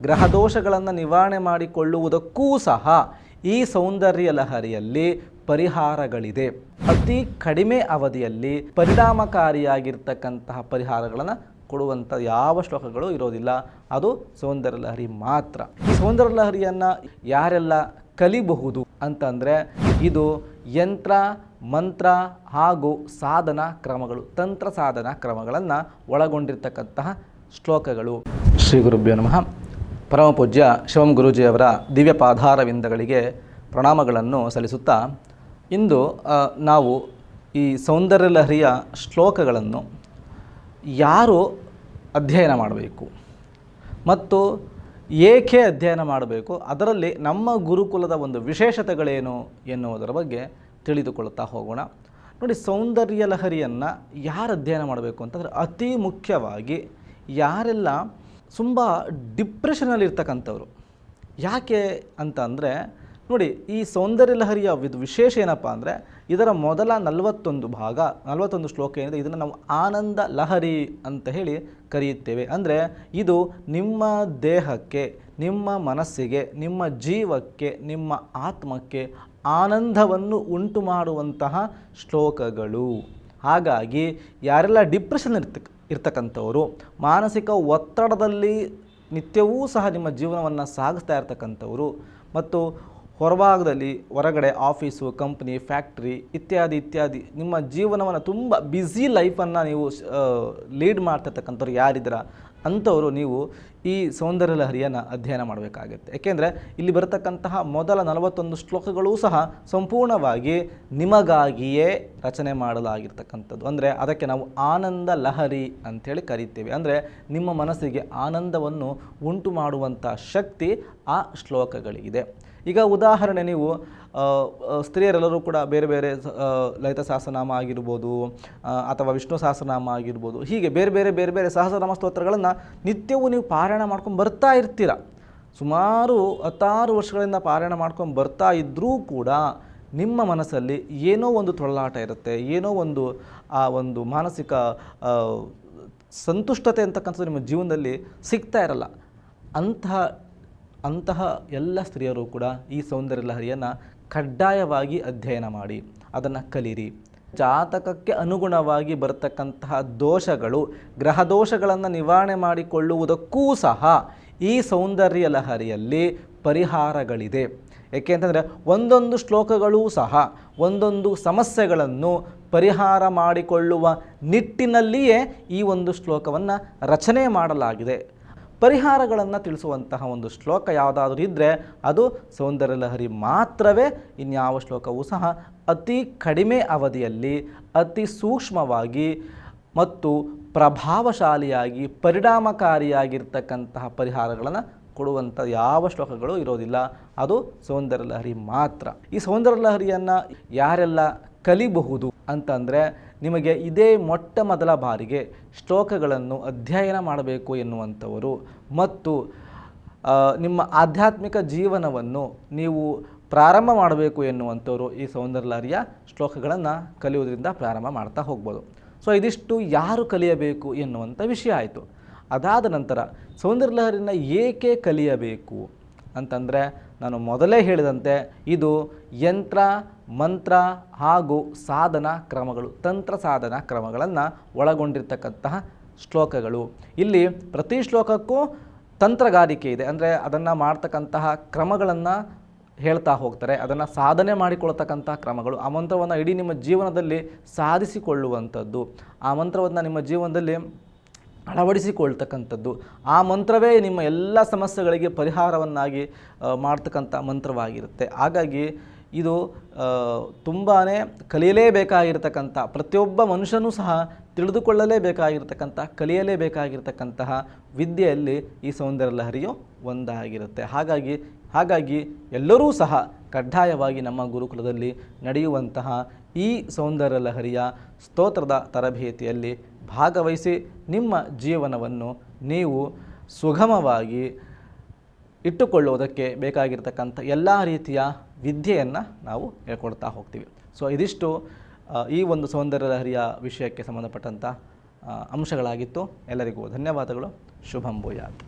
ಗ್ರಹದೋಷಗಳನ್ನು ನಿವಾರಣೆ ಮಾಡಿಕೊಳ್ಳುವುದಕ್ಕೂ ಸಹ ಈ ಸೌಂದರ್ಯ ಲಹರಿಯಲ್ಲಿ ಪರಿಹಾರಗಳಿದೆ. ಅತಿ ಕಡಿಮೆ ಅವಧಿಯಲ್ಲಿ ಪರಿಣಾಮಕಾರಿಯಾಗಿರ್ತಕ್ಕಂತಹ ಪರಿಹಾರಗಳನ್ನು ಕೊಡುವಂಥ ಯಾವ ಶ್ಲೋಕಗಳು ಇರೋದಿಲ್ಲ, ಅದು ಸೌಂದರ್ಯ ಲಹರಿ ಮಾತ್ರ. ಈ ಸೌಂದರ್ಯ ಲಹರಿಯನ್ನು ಯಾರೆಲ್ಲ ಕಲಿಬಹುದು ಅಂತಂದರೆ, ಇದು ಯಂತ್ರ, ಮಂತ್ರ ಹಾಗೂ ಸಾಧನಾ ಕ್ರಮಗಳು, ತಂತ್ರ ಸಾಧನಾ ಕ್ರಮಗಳನ್ನು ಒಳಗೊಂಡಿರ್ತಕ್ಕಂತಹ ಶ್ಲೋಕಗಳು. ಶ್ರೀ ಗುರುಭ್ಯೋ ನಮಃ. ಪರಮ ಪೂಜ್ಯ ಶಿವಂ ಗುರೂಜಿಯವರ ದಿವ್ಯ ಪಾದಾರವಿಂದಗಳಿಗೆ ಪ್ರಣಾಮಗಳನ್ನು ಸಲ್ಲಿಸುತ್ತಾ, ಇಂದು ನಾವು ಈ ಸೌಂದರ್ಯ ಲಹರಿಯ ಶ್ಲೋಕಗಳನ್ನು ಯಾರು ಅಧ್ಯಯನ ಮಾಡಬೇಕು ಮತ್ತು ಏಕೆ ಅಧ್ಯಯನ ಮಾಡಬೇಕು, ಅದರಲ್ಲಿ ನಮ್ಮ ಗುರುಕುಲದ ಒಂದು ವಿಶೇಷತೆಗಳೇನು ಎನ್ನುವುದರ ಬಗ್ಗೆ ತಿಳಿದುಕೊಳ್ಳುತ್ತಾ ಹೋಗೋಣ. ನೋಡಿ, ಸೌಂದರ್ಯ ಲಹರಿಯನ್ನು ಯಾರು ಅಧ್ಯಯನ ಮಾಡಬೇಕು ಅಂತಂದರೆ, ಅತಿ ಮುಖ್ಯವಾಗಿ ಯಾರೆಲ್ಲ ತುಂಬ ಡಿಪ್ರೆಷನಲ್ಲಿರ್ತಕ್ಕಂಥವ್ರು. ಯಾಕೆ ಅಂತ ಅಂದರೆ, ನೋಡಿ, ಈ ಸೌಂದರ್ಯ ಲಹರಿಯ ವಿಶೇಷ ಏನಪ್ಪ ಅಂದರೆ, ಇದರ ಮೊದಲ 41 ಶ್ಲೋಕ ಏನಿದೆ, ಇದನ್ನು ನಾವು ಆನಂದ ಲಹರಿ ಅಂತ ಹೇಳಿ ಕರೆಯುತ್ತೇವೆ. ಅಂದರೆ ಇದು ನಿಮ್ಮ ದೇಹಕ್ಕೆ, ನಿಮ್ಮ ಮನಸ್ಸಿಗೆ, ನಿಮ್ಮ ಜೀವಕ್ಕೆ, ನಿಮ್ಮ ಆತ್ಮಕ್ಕೆ ಆನಂದವನ್ನು ಉಂಟು ಮಾಡುವಂತಹ ಶ್ಲೋಕಗಳು. ಹಾಗಾಗಿ ಯಾರೆಲ್ಲ ಡಿಪ್ರೆಷನ್ ಇರ್ತಕ್ಕಂಥವರು, ಮಾನಸಿಕ ಒತ್ತಡದಲ್ಲಿ ನಿತ್ಯವೂ ಸಹ ನಿಮ್ಮ ಜೀವನವನ್ನು ಸಾಗಿಸ್ತಾ ಇರ್ತಕ್ಕಂಥವರು, ಮತ್ತು ಹೊರಗಡೆ ಆಫೀಸು, ಕಂಪ್ನಿ, ಫ್ಯಾಕ್ಟ್ರಿ ಇತ್ಯಾದಿ ನಿಮ್ಮ ಜೀವನವನ್ನು ತುಂಬ ಬ್ಯುಸಿ ಲೈಫನ್ನು ನೀವು ಲೀಡ್ ಮಾಡ್ತಿರ್ತಕ್ಕಂಥವ್ರು ಯಾರಿದ್ದೀರ ಅಂಥವರು ನೀವು ಈ ಸೌಂದರ್ಯ ಲಹರಿಯನ್ನು ಅಧ್ಯಯನ ಮಾಡಬೇಕಾಗುತ್ತೆ. ಏಕೆಂದರೆ ಇಲ್ಲಿ ಬರತಕ್ಕಂತಹ ಮೊದಲ 41 ಶ್ಲೋಕಗಳೂ ಸಹ ಸಂಪೂರ್ಣವಾಗಿ ನಿಮಗಾಗಿಯೇ ರಚನೆ ಮಾಡಲಾಗಿರ್ತಕ್ಕಂಥದ್ದು. ಅಂದರೆ ಅದಕ್ಕೆ ನಾವು ಆನಂದ ಲಹರಿ ಅಂಥೇಳಿ ಕರೀತೇವೆ. ಅಂದರೆ ನಿಮ್ಮ ಮನಸ್ಸಿಗೆ ಆನಂದವನ್ನು ಉಂಟು ಮಾಡುವಂಥ ಶಕ್ತಿ ಆ ಶ್ಲೋಕಗಳಿಗಿದೆ. ಈಗ ಉದಾಹರಣೆ, ನೀವು ಸ್ತ್ರೀಯರೆಲ್ಲರೂ ಕೂಡ ಬೇರೆ ಬೇರೆ ಲಲಿತ ಸಹಸ್ರನಾಮ ಆಗಿರ್ಬೋದು ಅಥವಾ ವಿಷ್ಣು ಸಹಸ್ರನಾಮ ಆಗಿರ್ಬೋದು, ಹೀಗೆ ಬೇರೆ ಬೇರೆ ಸಹಸ್ರನಾಮ ಸ್ತೋತ್ರಗಳನ್ನು ನಿತ್ಯವೂ ನೀವು ಪಾರಾಯಣ ಮಾಡ್ಕೊಂಡು ಬರ್ತಾ ಇರ್ತೀರ. ಸುಮಾರು 16 ವರ್ಷಗಳಿಂದ ಪಾರಾಯಣ ಮಾಡ್ಕೊಂಡು ಬರ್ತಾ ಇದ್ದರೂ ಕೂಡ ನಿಮ್ಮ ಮನಸ್ಸಲ್ಲಿ ಏನೋ ಒಂದು ತೊಳಲಾಟ ಇರುತ್ತೆ, ಏನೋ ಒಂದು ಆ ಒಂದು ಮಾನಸಿಕ ಸಂತುಷ್ಟತೆ ಅಂತಕ್ಕಂಥದ್ದು ನಿಮ್ಮ ಜೀವನದಲ್ಲಿ ಸಿಗ್ತಾ ಇರಲ್ಲ. ಅಂತಹ ಎಲ್ಲ ಸ್ತ್ರೀಯರು ಕೂಡ ಈ ಸೌಂದರ್ಯ ಲಹರಿಯನ್ನು ಕಡ್ಡಾಯವಾಗಿ ಅಧ್ಯಯನ ಮಾಡಿ ಅದನ್ನು ಕಲೀರಿ. ಜಾತಕಕ್ಕೆ ಅನುಗುಣವಾಗಿ ಬರತಕ್ಕಂತಹ ದೋಷಗಳು, ಗ್ರಹದೋಷಗಳನ್ನು ನಿವಾರಣೆ ಮಾಡಿಕೊಳ್ಳುವುದಕ್ಕೂ ಸಹ ಈ ಸೌಂದರ್ಯ ಲಹರಿಯಲ್ಲಿ ಪರಿಹಾರಗಳಿದೆ. ಏಕೆಂತಂದರೆ ಒಂದೊಂದು ಶ್ಲೋಕಗಳೂ ಸಹ ಒಂದೊಂದು ಸಮಸ್ಯೆಗಳನ್ನು ಪರಿಹಾರ ಮಾಡಿಕೊಳ್ಳುವ ನಿಟ್ಟಿನಲ್ಲಿಯೇ ಈ ಒಂದು ಶ್ಲೋಕವನ್ನು ರಚನೆ ಮಾಡಲಾಗಿದೆ. ಪರಿಹಾರಗಳನ್ನು ತಿಳಿಸುವಂತಹ ಒಂದು ಶ್ಲೋಕ ಯಾವುದಾದ್ರೂ ಇದ್ದರೆ ಅದು ಸೌಂದರ್ಯ ಲಹರಿ ಮಾತ್ರವೇ. ಇನ್ಯಾವ ಶ್ಲೋಕವೂ ಸಹ ಅತಿ ಕಡಿಮೆ ಅವಧಿಯಲ್ಲಿ ಅತಿ ಸೂಕ್ಷ್ಮವಾಗಿ ಮತ್ತು ಪ್ರಭಾವಶಾಲಿಯಾಗಿ ಪರಿಣಾಮಕಾರಿಯಾಗಿರ್ತಕ್ಕಂತಹ ಪರಿಹಾರಗಳನ್ನು ಕೊಡುವಂಥ ಯಾವ ಶ್ಲೋಕಗಳು ಇರೋದಿಲ್ಲ, ಅದು ಸೌಂದರ್ಯ ಲಹರಿ ಮಾತ್ರ. ಈ ಸೌಂದರ್ಯ ಲಹರಿಯನ್ನು ಯಾರೆಲ್ಲ ಕಲಿಬಹುದು ಅಂತಂದರೆ, ನಿಮಗೆ ಇದೇ ಮೊಟ್ಟ ಮೊದಲ ಬಾರಿಗೆ ಶ್ಲೋಕಗಳನ್ನು ಅಧ್ಯಯನ ಮಾಡಬೇಕು ಎನ್ನುವಂಥವರು ಮತ್ತು ನಿಮ್ಮ ಆಧ್ಯಾತ್ಮಿಕ ಜೀವನವನ್ನು ನೀವು ಪ್ರಾರಂಭ ಮಾಡಬೇಕು ಎನ್ನುವಂಥವರು ಈ ಸೌಂದರ್ಯ ಲಹರಿಯ ಶ್ಲೋಕಗಳನ್ನು ಕಲಿಯುವುದರಿಂದ ಪ್ರಾರಂಭ ಮಾಡ್ತಾ ಹೋಗ್ಬೋದು. ಸೊ ಇದಿಷ್ಟು ಯಾರು ಕಲಿಯಬೇಕು ಎನ್ನುವಂಥ ವಿಷಯ ಆಯಿತು. ಅದಾದ ನಂತರ ಸೌಂದರ್ಯ ಲಹರಿಯನ್ನು ಏಕೆ ಕಲಿಯಬೇಕು ಅಂತಂದರೆ, ನಾನು ಮೊದಲೇ ಹೇಳಿದಂತೆ ಇದು ಯಂತ್ರ, ಮಂತ್ರ ಹಾಗೂ ಸಾಧನಾ ಕ್ರಮಗಳು, ತಂತ್ರ ಸಾಧನಾ ಕ್ರಮಗಳನ್ನು ಒಳಗೊಂಡಿರ್ತಕ್ಕಂತಹ ಶ್ಲೋಕಗಳು. ಇಲ್ಲಿ ಪ್ರತಿ ಶ್ಲೋಕಕ್ಕೂ ತಂತ್ರಗಾರಿಕೆ ಇದೆ. ಅಂದರೆ ಅದನ್ನು ಮಾಡ್ತಕ್ಕಂತಹ ಕ್ರಮಗಳನ್ನು ಹೇಳ್ತಾ ಹೋಗ್ತಾರೆ, ಅದನ್ನು ಸಾಧನೆ ಮಾಡಿಕೊಳ್ತಕ್ಕಂಥ ಕ್ರಮಗಳು, ಆ ಮಂತ್ರವನ್ನು ಇಡೀ ನಿಮ್ಮ ಜೀವನದಲ್ಲಿ ಸಾಧಿಸಿಕೊಳ್ಳುವಂಥದ್ದು, ಆ ಮಂತ್ರವನ್ನು ನಿಮ್ಮ ಜೀವನದಲ್ಲಿ ಅಳವಡಿಸಿಕೊಳ್ತಕ್ಕಂಥದ್ದು, ಆ ಮಂತ್ರವೇ ನಿಮ್ಮ ಎಲ್ಲ ಸಮಸ್ಯೆಗಳಿಗೆ ಪರಿಹಾರವನ್ನಾಗಿ ಮಾಡ್ತಕ್ಕಂಥ ಮಂತ್ರವಾಗಿರುತ್ತೆ. ಹಾಗಾಗಿ ಇದು ತುಂಬಾ ಕಲಿಯಲೇಬೇಕಾಗಿರ್ತಕ್ಕಂಥ, ಪ್ರತಿಯೊಬ್ಬ ಮನುಷ್ಯನೂ ಸಹ ತಿಳಿದುಕೊಳ್ಳಲೇಬೇಕಾಗಿರ್ತಕ್ಕಂಥ, ಕಲಿಯಲೇಬೇಕಾಗಿರ್ತಕ್ಕಂತಹ ವಿದ್ಯೆಯಲ್ಲಿ ಈ ಸೌಂದರ್ಯ ಲಹರಿಯು ಒಂದಾಗಿರುತ್ತೆ. ಹಾಗಾಗಿ ಎಲ್ಲರೂ ಸಹ ಕಡ್ಡಾಯವಾಗಿ ನಮ್ಮ ಗುರುಕುಲದಲ್ಲಿ ನಡೆಯುವಂತಹ ಈ ಸೌಂದರ್ಯ ಲಹರಿಯ ಸ್ತೋತ್ರದ ತರಬೇತಿಯಲ್ಲಿ ಭಾಗವಹಿಸಿ ನಿಮ್ಮ ಜೀವನವನ್ನು ನೀವು ಸುಗಮವಾಗಿ ಇಟ್ಟುಕೊಳ್ಳುವುದಕ್ಕೆ ಬೇಕಾಗಿರ್ತಕ್ಕಂಥ ಎಲ್ಲ ರೀತಿಯ ವಿದ್ಯೆಯನ್ನು ನಾವು ಹೇಳ್ಕೊಡ್ತಾ ಹೋಗ್ತೀವಿ. ಸೊ ಇದಿಷ್ಟು ಈ ಒಂದು ಸೌಂದರ್ಯ ಲಹರಿಯ ವಿಷಯಕ್ಕೆ ಸಂಬಂಧಪಟ್ಟಂಥ ಅಂಶಗಳಾಗಿತ್ತು. ಎಲ್ಲರಿಗೂ ಧನ್ಯವಾದಗಳು. ಶುಭಂ ಭೂಯಾತ್.